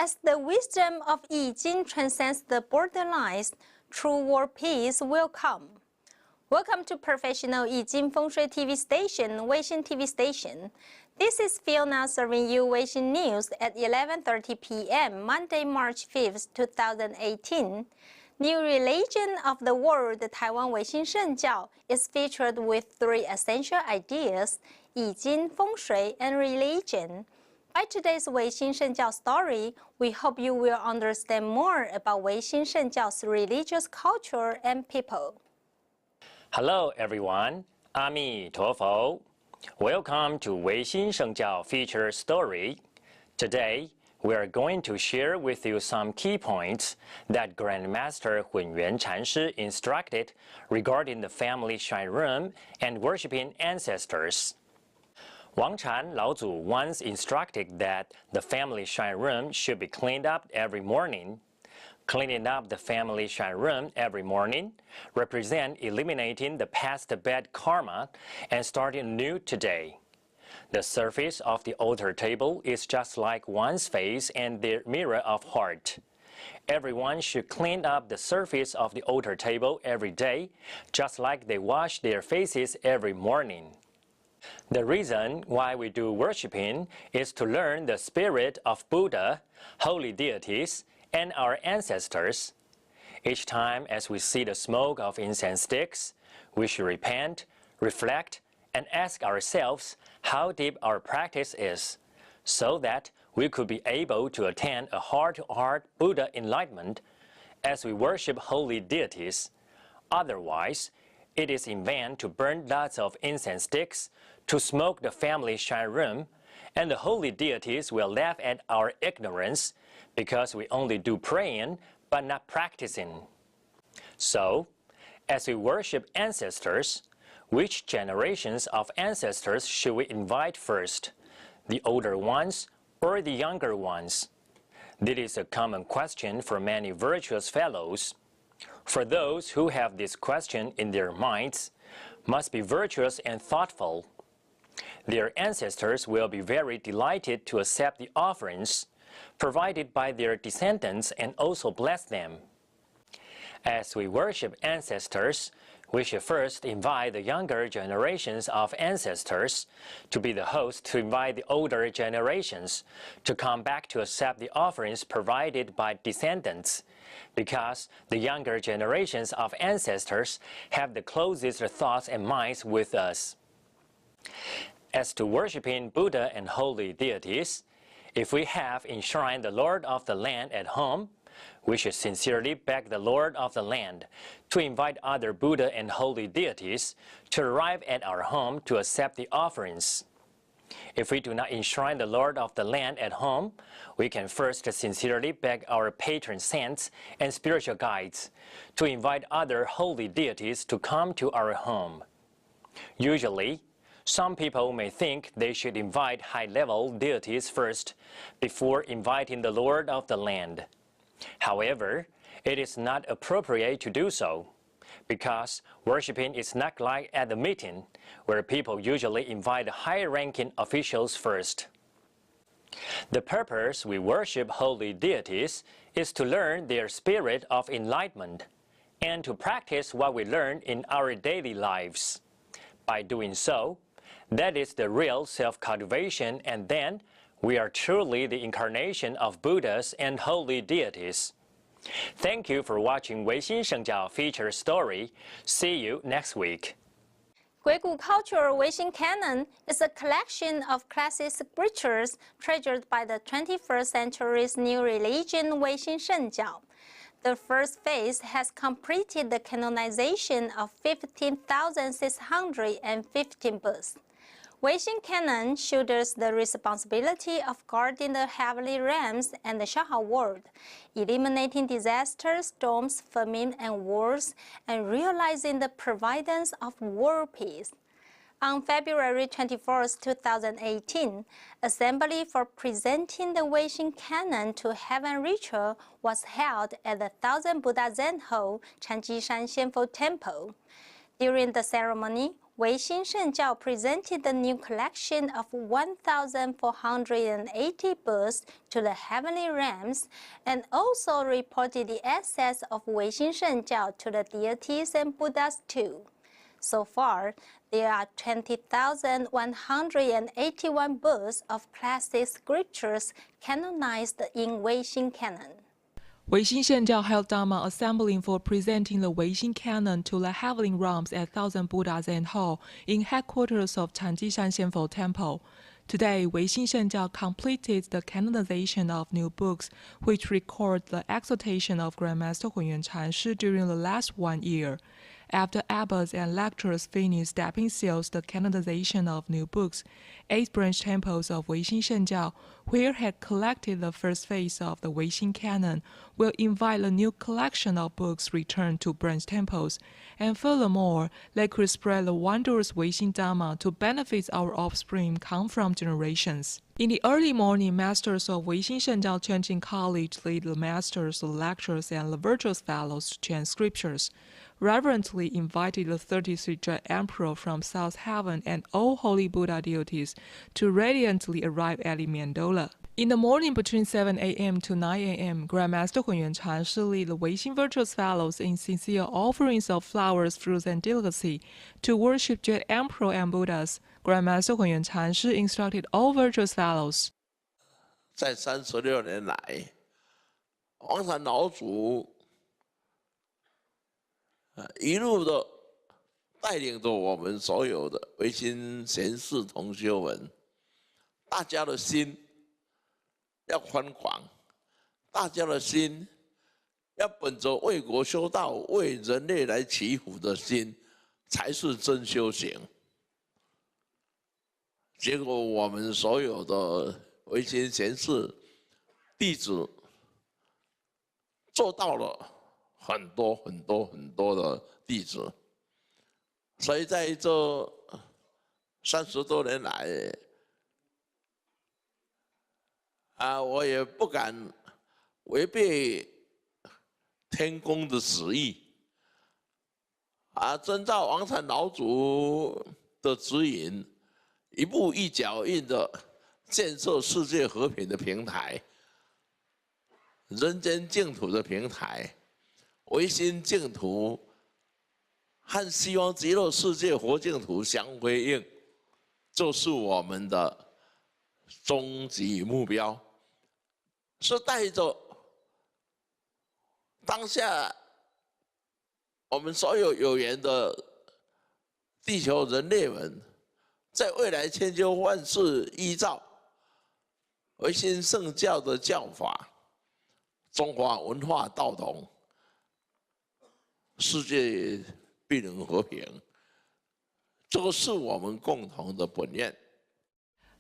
As the wisdom of Yi Jing transcends the borderlines, true world peace will come. Welcome to professional Yi Jing Feng Shui TV station, Weixin TV station. This is Fiona serving you Weixin News at 11:30 p.m. Monday, March 5th, 2018. New religion of the world, Taiwan Weixin Shengjiao, is featured with 3 essential ideas: Yi Jing, Feng Shui, and religion. By today's Weixin Shengjiao story, we hope you will understand more about Weixin Shengjiao's religious culture and people. Hello everyone, Aμή陀佛. Welcome to Weixin Shengjiao feature story. Today, we are going to share with you some key points that Grandmaster Hunyuan Chanshi instructed regarding the family shrine room and worshiping ancestors. Wang Chan Laozu once instructed that the family shrine room should be cleaned up every morning. Cleaning up the family shrine room every morning represents eliminating the past bad karma and starting new today. The surface of the altar table is just like one's face and the mirror of heart. Everyone should clean up the surface of the altar table every day, just like they wash their faces every morning. The reason why we do worshiping is to learn the spirit of Buddha, holy deities, and our ancestors. Each time as we see the smoke of incense sticks, we should repent, reflect, and ask ourselves how deep our practice is, so that we could be able to attain a heart-to-heart Buddha enlightenment as we worship holy deities. Otherwise, it is in vain to burn lots of incense sticks, to smoke the family shrine room, and the holy deities will laugh at our ignorance because we only do praying but not practicing. So, as we worship ancestors, which generations of ancestors should we invite first, the older ones or the younger ones? This is a common question for many virtuous fellows. For those who have this question in their minds, must be virtuous and thoughtful. Their ancestors will be very delighted to accept the offerings provided by their descendants and also bless them. As we worship ancestors, we should first invite the younger generations of ancestors to be the host to invite the older generations to come back to accept the offerings provided by descendants, because the younger generations of ancestors have the closest thoughts and minds with us. As to worshiping Buddha and holy deities, if we have enshrined the Lord of the land at home, we should sincerely beg the Lord of the land to invite other Buddha and holy deities to arrive at our home to accept the offerings. If we do not enshrine the Lord of the land at home, we can first sincerely beg our patron saints and spiritual guides to invite other holy deities to come to our home. Usually, some people may think they should invite high-level deities first before inviting the Lord of the land. However, it is not appropriate to do so, because worshiping is not like at the meeting, where people usually invite high-ranking officials first. The purpose we worship holy deities is to learn their spirit of enlightenment and to practice what we learn in our daily lives. By doing so, that is the real self-cultivation, and then we are truly the incarnation of Buddhas and holy deities. Thank you for watching Weixin Shengjiao feature story. See you next week. Guigu Culture Weixin Canon is a collection of classic scriptures treasured by the 21st century's new religion Weixin Shengjiao. The first phase has completed the canonization of 15,615 books. Weixin Canon shoulders the responsibility of guarding the heavenly realms and the Shanghai world, eliminating disasters, storms, famine, and wars, and realizing the providence of world peace. On February 24, 2018, assembly for presenting the Weixin Canon to Heaven ritual was held at the Thousand Buddha Zen Hall, Chanjishan Xianfo Temple. During the ceremony, Weixin Shengjiao presented the new collection of 1,480 birds to the heavenly realms and also reported the access of Weixin Shengjiao to the deities and Buddhas too. So far, there are 20,181 books of classic scriptures canonized in Weixin Canon. Weixin Shengjiao held Dharma assembling for presenting the Weixin Canon to the heavenly realms at Thousand Buddhas and Hall in headquarters of Chanjishan Xianfo Temple. Today, Weixin Shengjiao completed the canonization of new books, which record the exaltation of Grandmaster Hunyuan Chanshi during the last 1 year. After abbots and lectors finished stepping seals the canonization of new books, 8 branch temples of Weixin Shengjiao, where had collected the first phase of the Weixin Canon, will invite a new collection of books returned to branch temples, and furthermore, they could spread the wondrous Weixin Dharma to benefit our offspring come from generations. In the early morning, masters of Weixin Shengjiao Changing College lead the masters, the lectures, and the virtuous fellows to chant scriptures, reverently invited the 33 Jet Emperor from South Heaven and all holy Buddha deities to radiantly arrive at the mandola. In the morning between 7 a.m. to 9 a.m., Grandmaster Hunyuan Chanshi lead the Weixin virtuous fellows in sincere offerings of flowers, fruits, and delicacy to worship Jet Emperor and Buddhas. Grandmaster Hunyuan Chanshi instructed all virtuous fellows. 在36年来，王禅老祖一路的带领着我们所有的唯心贤士同修们，大家的心要宽广，大家的心要本着为国修道、为人类来祈福的心，才是真修行。结果我们所有的唯心贤士弟子做到了。很多的弟子，所以在这30多年来，我也不敢违背天公的旨意，遵照王禅老祖的指引，一步一脚印的建设世界和平的平台，人间净土的平台。唯心净土和希望极乐世界活净土相辉映，就是我们的终极目标，是带着当下我们所有有缘的地球人类们，在未来千秋万世依照唯心圣教的教法，中华文化道统。世界必能和平，这个是我们共同的本愿。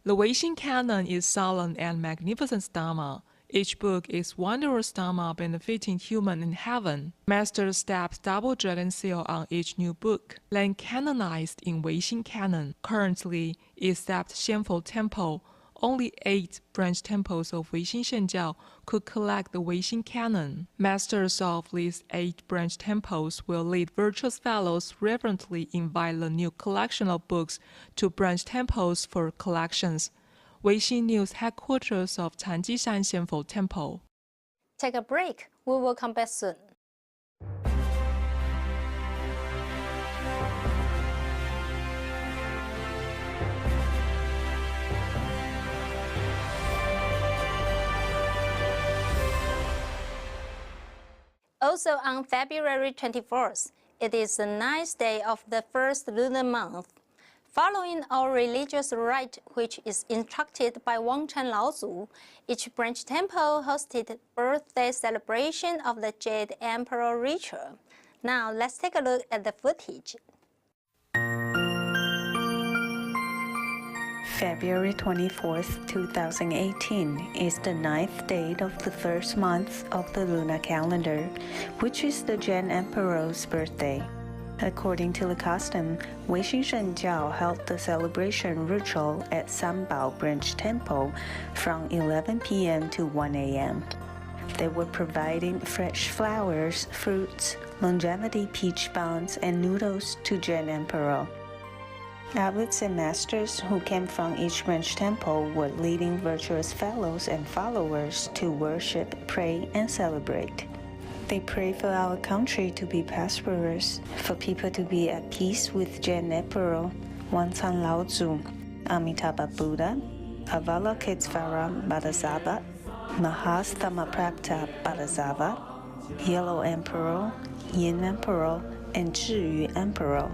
The Weixin Canon is solemn and magnificent Dharma. Each book is wondrous Dharma benefiting human in heaven. Master steps double dragon seal on each new book, then canonized in Weixin Canon. Currently, except Xianfo Temple, only 8 branch temples of Weixin Shengjiao could collect the Weixin Canon. Masters of these 8 branch temples will lead virtuous fellows reverently invite the new collection of books to branch temples for collections. Weixin News headquarters of Chanjishan Xianfo Temple. Take a break. We will come back soon. Also on February 24th, it is the 9th day of the first lunar month. Following our religious rite, which is instructed by Wangchan Laozu, each branch temple hosted birthday celebration of the Jade Emperor ritual. Now let's take a look at the footage. February 24th, 2018 is the 9th day of the first month of the lunar calendar, which is the Jade Emperor's birthday. According to the custom, Weixin Shengjiao held the celebration ritual at Sanbao Branch Temple from 11 p.m. to 1 a.m. They were providing fresh flowers, fruits, longevity peach buns, and noodles to Jade Emperor. Abbots and masters who came from each branch temple were leading virtuous fellows and followers to worship, pray, and celebrate. They pray for our country to be prosperous, for people to be at peace with Zen Emperor, Wancan Laozu, Amitabha Buddha, Avalokitesvara Bodhisattva, Mahastamaprapta Bodhisattva, Yellow Emperor, Yin Emperor, and Zhiyu Emperor.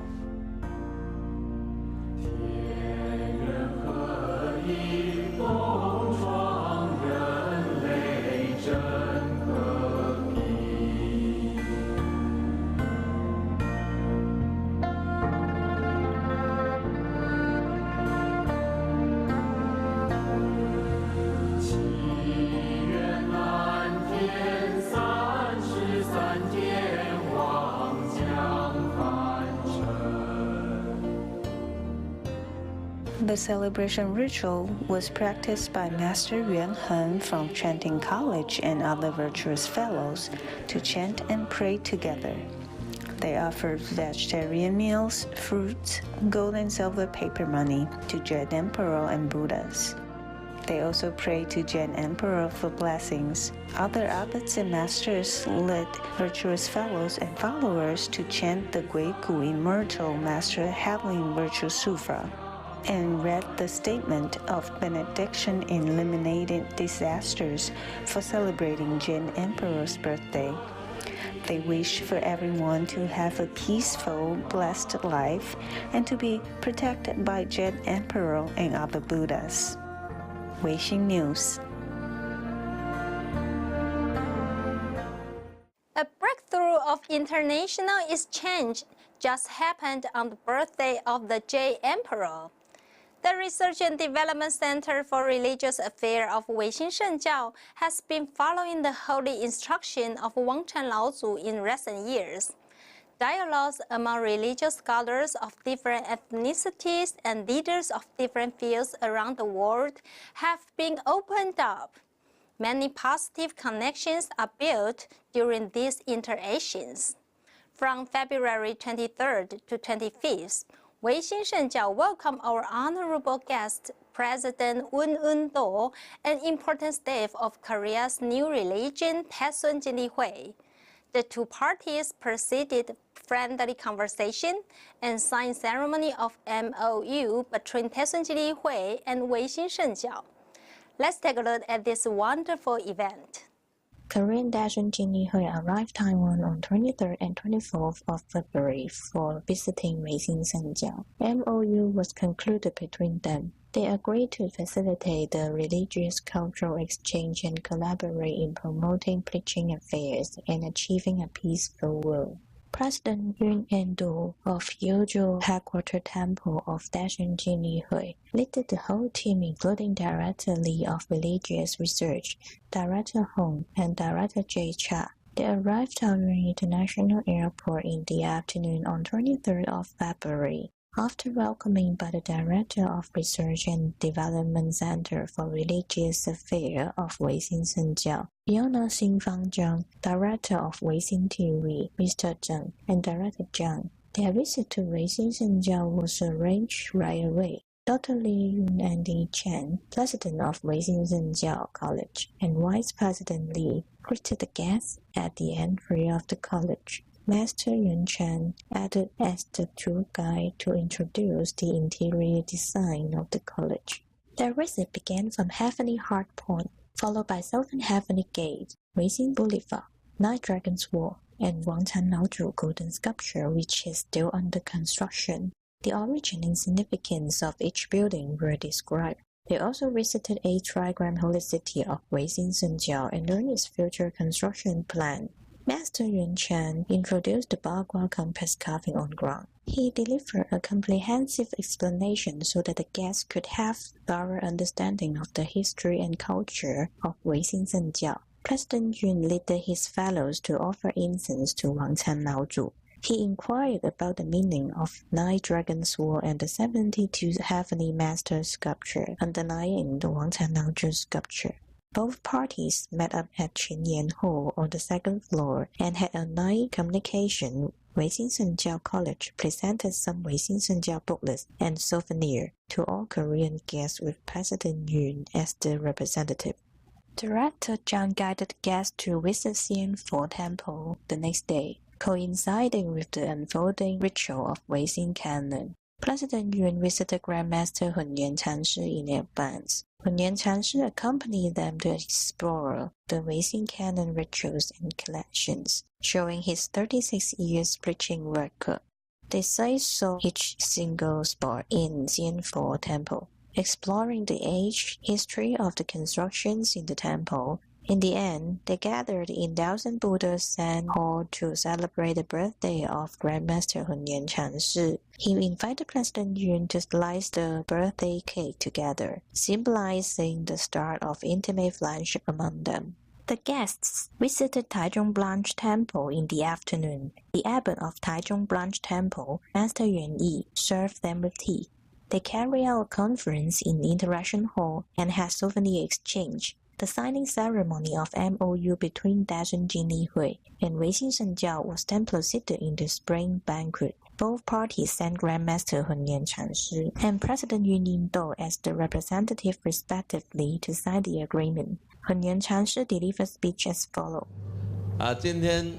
The celebration ritual was practiced by Master Yuan Heng from Chanting College and other virtuous fellows to chant and pray together. They offered vegetarian meals, fruits, gold and silver paper money to Zen Emperor and Buddhas. They also prayed to Zen Emperor for blessings. Other abbots and masters led virtuous fellows and followers to chant the Guigu Immortal Master Heavenly Virtue Sutra and read the statement of benediction in eliminating disasters for celebrating Zen Emperor's birthday. They wished for everyone to have a peaceful, blessed life and to be protected by Zen Emperor and other Buddhas. Weixin News. A breakthrough of international exchange just happened on the birthday of the Zen Emperor. The Research and Development Center for Religious Affairs of Weixin Shengjiao has been following the holy instruction of Wancan Laozu in recent years. Dialogues among religious scholars of different ethnicities and leaders of different fields around the world have been opened up. Many positive connections are built during these interactions. From February 23rd to 25th, Weixin Shengjiao welcomed our honorable guest, President Wen Do, an important staff of Korea's new religion, Taesun Jilihui. The two parties proceeded friendly conversation and signed ceremony of MOU between Taesun Jilihui and Weixin Shengjiao. Let's take a look at this wonderful event. Korean Taesun Jilihui arrived Taiwan on 23rd and 24th of February for visiting Weixin Shengjiao. MOU was concluded between them. They agreed to facilitate the religious cultural exchange and collaborate in promoting preaching affairs and achieving a peaceful world. President Yun Do of Yeoju Headquarter Temple of Taesun Jilihui led the whole team, including Director Lee of Religious Research, Director Hong, and Director Jay Cha. They arrived Taoyuan International Airport in the afternoon on 23rd of February. After welcoming by the Director of Research and Development Center for Religious Affairs of Weixin Shengjiao, Fiona Xingfang Zhang, Director of WXTV, Mr. Zheng, and Director Zhang, their visit to Weixin Shengjiao was arranged right away. Dr. Li Yun and Li Chen, President of Weixin Shengjiao College, and Vice President Li greeted the guests at the entry of the college. Master Yuan Chen acted as the tour guide to introduce the interior design of the college. Their visit began from Heavenly Heart Point, followed by Southern Heavenly Gate, Weixin Boulevard, Nine Dragons Wall, and Wancan Laozu Golden Sculpture, which is still under construction. The origin and significance of each building were described. They also visited a trigram holy city of Weixin Shengjiao and learned its future construction plan. Master Yuan Chen introduced the Bagua compass carving on ground. He delivered a comprehensive explanation so that the guests could have thorough understanding of the history and culture of Weixin Shengjiao. President Yun led his fellows to offer incense to Wancan Laozu. He inquired about the meaning of Nine Dragons Wall and the 72 Heavenly Master sculpture underlying the Wancan Laozu sculpture. Both parties met up at Chinyan Hall on the second floor and had a night communication Weixin Shengjiao College presented some Weixin Shengjiao booklets and souvenirs to all Korean guests with President Yoon as the representative. Director Zhang guided guests to visit Xianfo Temple the next day, coinciding with the unfolding ritual of Weixin Canon. President Yoon visited Grandmaster Hunyuan Chanshi in advance. Hunyuan Chanshi accompanied them to explore the Weixin Canon rituals and collections, showing his 36 years preaching record. They saw each single spot in Xianfo Temple, exploring the age, history of the constructions in the temple. In the end, they gathered in Thousand Buddha's Zen Hall to celebrate the birthday of Grandmaster Hunyuan Chanshi. He invited President Yoon to slice the birthday cake together, symbolizing the start of intimate friendship among them. The guests visited Taichung Branch Temple in the afternoon. The abbot of Taichung Branch Temple, Master Yuan Yi, served them with tea. They carried out a conference in the Interaction Hall and had souvenir exchange. The signing ceremony of MOU between Dasun Jinli Hui and Weixin Shengjiao was then proceeded in the spring banquet. Both parties sent Grandmaster Hunyuan Chanshi and President Yun Ying-do as the representative respectively to sign the agreement. Hunyuan Chanshi delivered speech as follows. 今天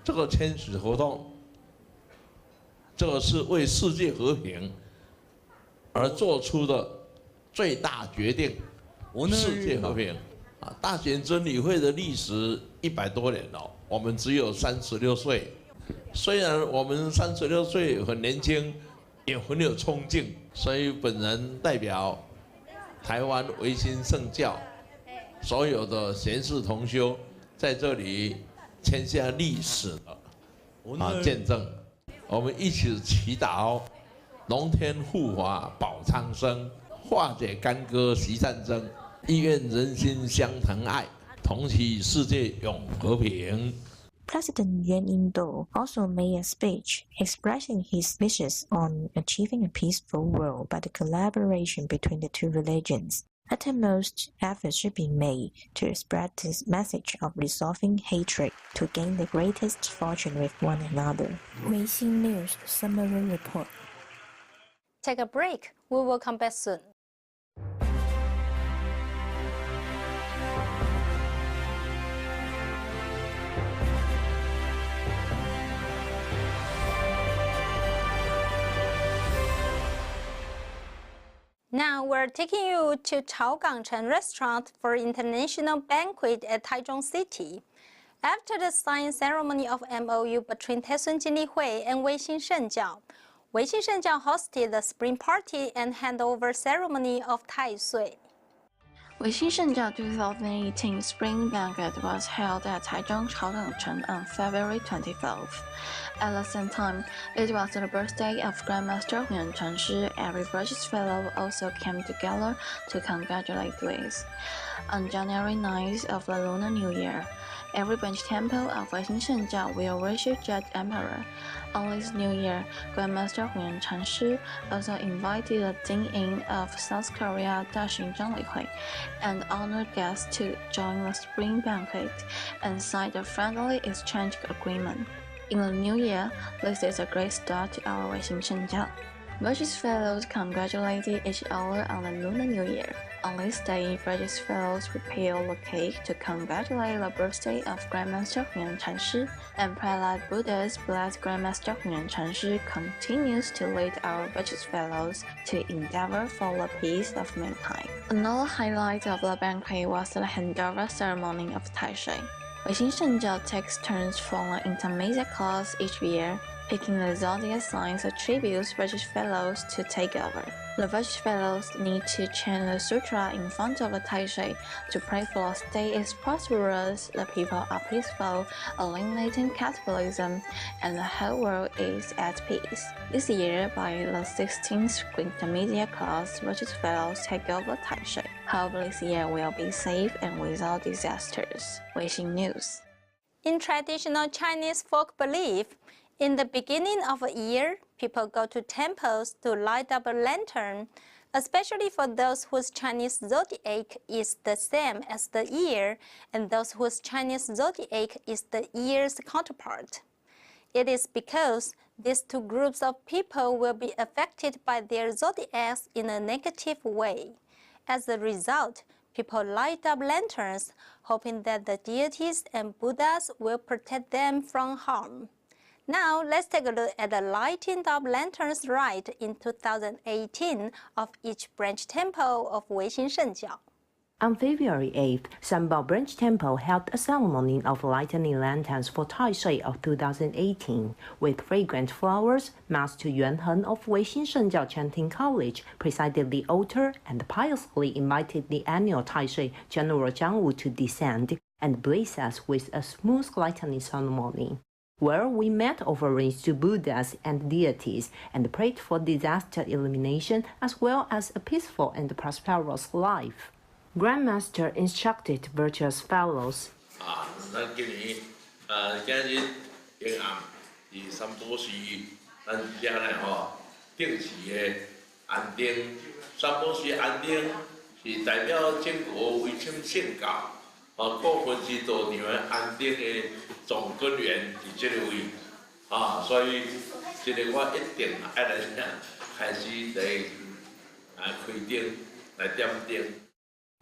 这个签署活动，这个是为世界和平而做出的最大决定。 世界和平大选真理会的历史100多年了，我们只有36岁。虽然我们36岁很年轻，也很有冲劲，所以本人代表台湾唯心圣教所有的贤士同修，在这里签下历史的见证。我们一起祈祷龙天护法保苍生，化解干戈息战争。 意愿人心相疼爱，同祈世界永和平。 President Yuan Ying-do also made a speech expressing his wishes on achieving a peaceful world by the collaboration between the two religions. Utmost efforts should be made to spread this message of resolving hatred to gain the greatest fortune with one another. Weixin News Summary Report. Take a break. We will come back soon. Now we're taking you to Chaogangcheng Restaurant for International Banquet at Taichung City. After the signing ceremony of MOU between Dasun Jinli Hui and Weixin Shengjiao, Weixin Shengjiao hosted the spring party and handover ceremony of Tai Sui. Weixin Shengjiao 2018 Spring Banquet was held at Taichung Chaogangcheng on February 24th. At the same time, it was the birthday of Grandmaster Hunyuan Chanshi. Every British fellow also came together to congratulate with. On January 9th of the Lunar New Year, every branch temple of Weixin Shengjiao will worship Judge Emperor. On this New Year, Grandmaster Hunyuan Chanshi also invited the Dean of South Korea, Dasun Jinli Hui, and honored guests to join the spring banquet and sign the friendly exchange agreement. In the new year, this is a great start to our Weixin Shengjiao. British fellows congratulated each other on the Lunar New Year. On this day, British fellows prepared the cake to congratulate the birthday of Grandmaster Hunyuan Chanshi, and pray that Buddha's blessed Grandmaster Hunyuan Chanshi continues to lead our British fellows to endeavor for the peace of mankind. Another highlight of the banquet was the handover ceremony of Tai Shui. Weixin Shengjiao takes turns from an intermediate class each year, picking the zodiac signs attributes British fellows to take over. The British fellows need to chant the sutra in front of the Tai Shui to pray for the state is prosperous, the people are peaceful, eliminating capitalism, and the whole world is at peace. This year, by the 16th intermediate class, British fellows take over Tai Shui. Hope this year will be safe and without disasters. Weixin News. In traditional Chinese folk belief, in the beginning of a year, people go to temples to light up a lantern, especially for those whose Chinese zodiac is the same as the year and those whose Chinese zodiac is the year's counterpart. It is because these two groups of people will be affected by their zodiacs in a negative way. As a result, people light up lanterns, hoping that the deities and Buddhas will protect them from harm. Now, let's take a look at the lighting up lanterns rite in 2018 of each branch temple of Weixin Shengjiao. On February 8th, Shanbao Branch Temple held a ceremony of lighting lanterns for Taishui of 2018, with fragrant flowers. Master Yuan Heng of Weixin Shengjiao Chanting College presided the altar and piously invited the annual Taishui General Zhang Wu to descend and bless us with a smooth lightning ceremony, where we met offerings to Buddhas and deities and prayed for disaster elimination as well as a peaceful and prosperous life. Grandmaster instructed virtuous fellows. 咱今年今日阴暗是三宝寺，咱遮呢吼定时的安定。三宝寺安定是代表整个唯心圣教，各分支道场安定的总根源伫这个位，所以这个我一定爱来开始来开灯来点灯。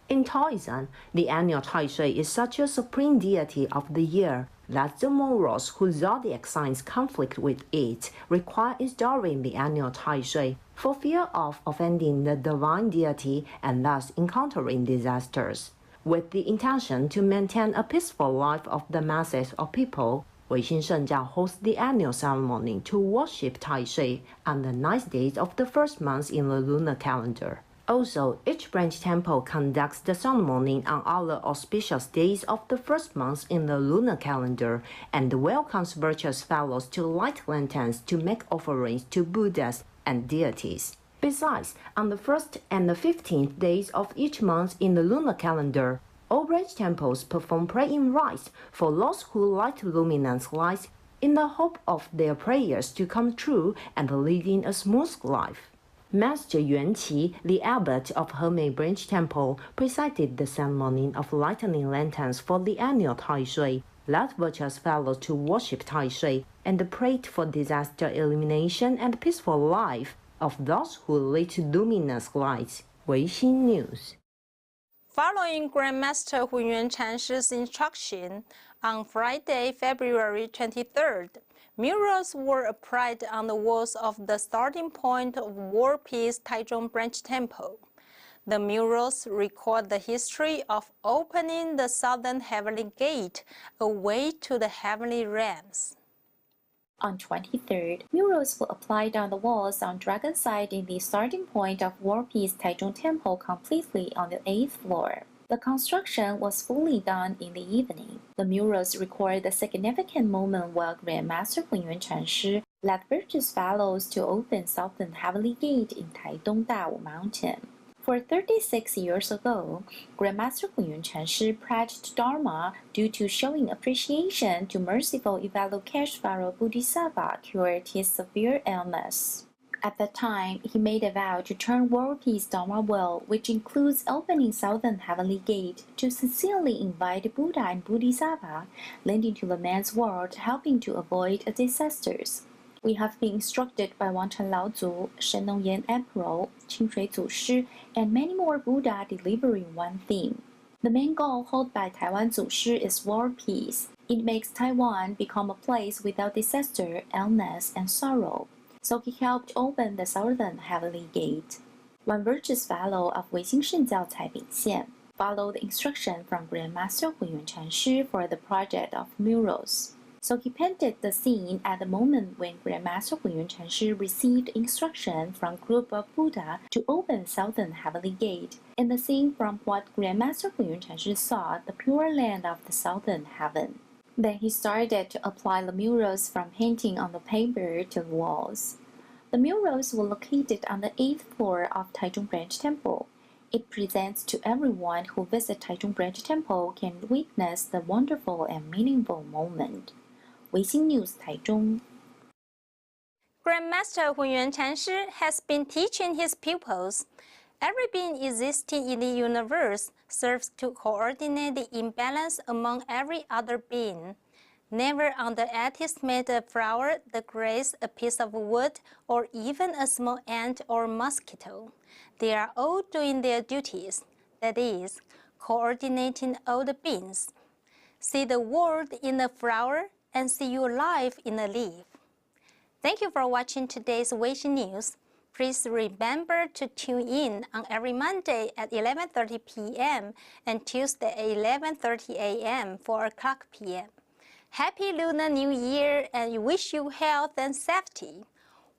In Taoism, the annual Taishui is such a supreme deity of the year that the Murals, whose zodiac signs conflict with it, require its during the annual Taishui for fear of offending the divine deity and thus encountering disasters. With the intention to maintain a peaceful life of the masses of people, Weixin Shengjiao hosts the annual ceremony to worship Taishui on the 9th days of the first month in the lunar calendar. Also, each branch temple conducts the ceremony on other auspicious days of the first month in the lunar calendar and welcomes virtuous fellows to light lanterns to make offerings to Buddhas and deities. Besides, on the 1st and the 15th days of each month in the lunar calendar, all branch temples perform praying rites for those who light luminous lights in the hope of their prayers to come true and leading a smooth life. Master Yuan Qi, the abbot of Hemei Branch Temple, presided the ceremony of lighting lanterns for the annual Taishui, led virtuous fellows to worship Taishui, and prayed for disaster elimination and peaceful life of those who lit luminous lights. Weixin News. Following Grandmaster Hunyuan Chanshi's instruction, on Friday, February 23rd, murals were applied on the walls of the starting point of War Peace Taichung Branch Temple. The murals record the history of opening the southern heavenly gate, a way to the heavenly realms. On 23rd, murals were applied on the walls on Dragon Side in the starting point of War Peace Taichung Temple completely on the 8th floor. The construction was fully done in the evening. The murals record the significant moment where Grandmaster Hunyuan Chanshi led virtuous fellows to open Southern Heavenly Gate in Taidong Dawu Mountain. For 36 years ago, Grandmaster Hunyuan Chanshi pledged Dharma due to showing appreciation to merciful Avalokiteshvara Bodhisattva cured his severe illness. At that time, he made a vow to turn world peace Dharma will, which includes opening Southern Heavenly Gate, to sincerely invite Buddha and Bodhisattva, lending to the man's world, helping to avoid disasters. We have been instructed by Wangchen Laozu, Shen Nongyan Emperor, Qingshui Zushi, and many more Buddha delivering one theme. The main goal held by Taiwan Zushi is world peace. It makes Taiwan become a place without disaster, illness, and sorrow. So he helped open the Southern Heavenly Gate. One virtuous fellow of Weixin Shengjiao Cai Bingxian followed the instruction from Grandmaster Hunyuan Chanshi for the project of murals. So he painted the scene at the moment when Grandmaster Hunyuan Chanshi received instruction from group of Buddha to open Southern Heavenly Gate, and the scene from what Grandmaster Hunyuan Chanshi saw, the pure land of the Southern Heaven. Then he started to apply the murals from painting on the paper to the walls. The murals were located on the 8th floor of Taichung Branch Temple. It presents to everyone who visits Taichung Branch Temple can witness the wonderful and meaningful moment. Weixin News, Taichung. Grandmaster Hunyuan Chanshi has been teaching his pupils. Every being existing in the universe serves to coordinate the imbalance among every other being. Never underestimate a flower, the grass, a piece of wood, or even a small ant or mosquito. They are all doing their duties, that is, coordinating all the beings. See the world in a flower and see your life in a leaf. Thank you for watching today's Weixin News. Please remember to tune in on every Monday at 11:30 p.m. and Tuesday at 11:30 a.m. 4 o'clock p.m. Happy Lunar New Year and wish you health and safety.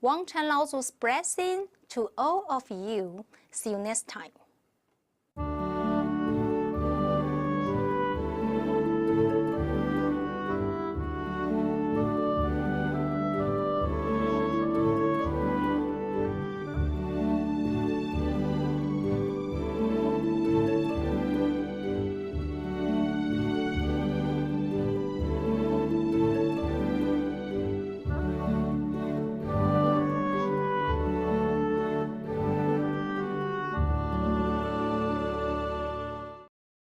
Wang Chan Laozu's blessing to all of you. See you next time.